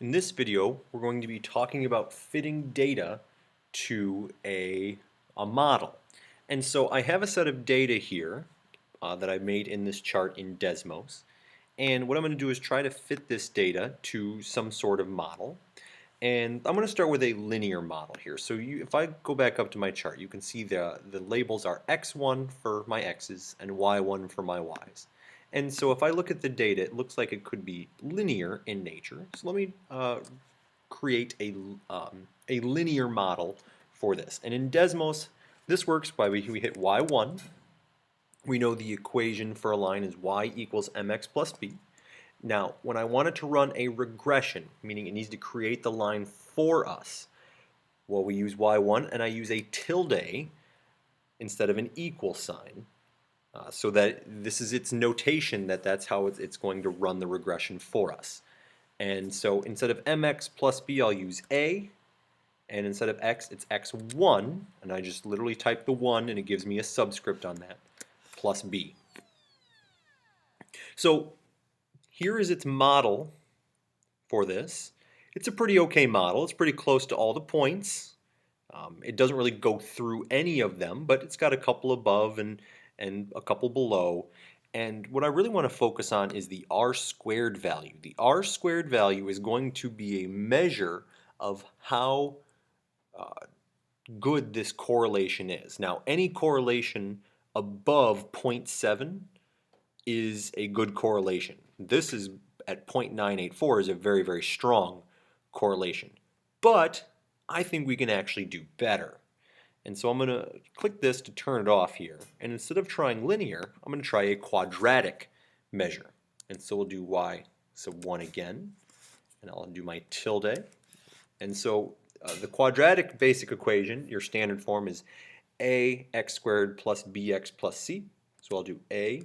In this video, we're going to be talking about fitting data to a model. And so I have a set of data here that I made in this chart in Desmos. And what I'm going to do is try to fit this data to some sort of model. And I'm going to start with a linear model here. So if I go back up to my chart, you can see the labels are x1 for my x's and y1 for my y's. And so if I look at the data, it looks like it could be linear in nature. So let me create a linear model for this. And in Desmos, this works by we hit y1. We know the equation for a line is y equals mx plus b. Now, when I want it to run a regression, meaning it needs to create the line for us, well, we use y1 and I use a tilde instead of an equal sign. So that this is its notation that that's how it's going to run the regression for us. And so instead of mx plus b, I'll use a, and instead of x, it's x1, and I just literally type the 1 and it gives me a subscript on that, plus b. So here is its model for this. It's a pretty okay model. It's pretty close to all the points. It doesn't really go through any of them, but it's got a couple above and a couple below. And what I really want to focus on is the r squared value. The r squared value is going to be a measure of how good this correlation is. Now, any correlation above 0.7 is a good correlation. This is at 0.984 is a very, very strong correlation. But I think we can actually do better. And so I'm going to click this to turn it off here. And instead of trying linear, I'm going to try a quadratic measure. And so we'll do y, so 1 again. And I'll do my tilde. And so the quadratic basic equation, your standard form, is ax squared plus bx plus c. So I'll do a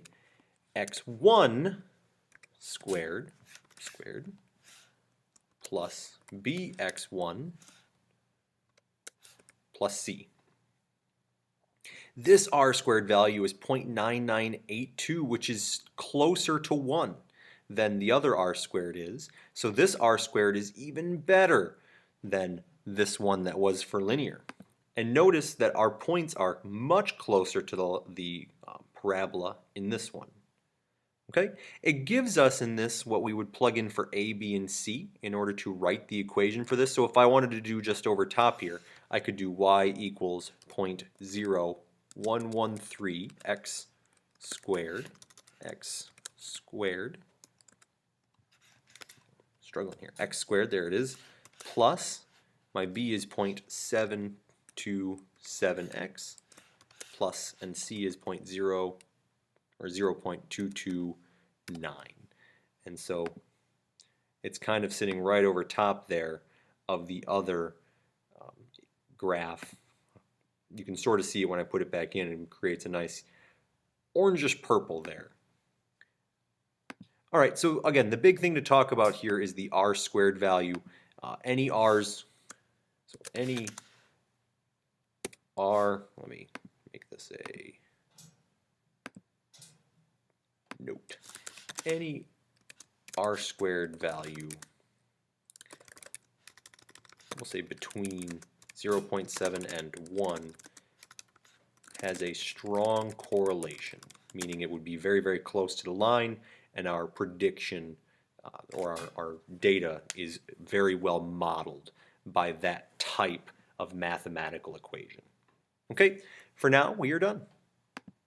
x1 squared plus bx1 plus c. This r squared value is 0.9982, which is closer to 1 than the other r squared is. So this r squared is even better than this one that was for linear. And notice that our points are much closer to the parabola in this one. Okay? It gives us in this what we would plug in for a, b, and c in order to write the equation for this. So if I wanted to do just over top here, I could do y equals 0.0113 x squared, struggling here, x squared, there it is, plus my b is 0.727x, plus, and c is 0.229. And so it's kind of sitting right over top there of the other graph. You can sort of see it when I put it back in, and it creates a nice orangish purple there. All right, so again, the big thing to talk about here is the r squared value. Any r's, so any r, let me make this a note. Any r squared value, we'll say between 0.7 and 1, has a strong correlation, meaning it would be very, very close to the line, and our prediction or our data is very well modeled by that type of mathematical equation. Okay, for now we are done.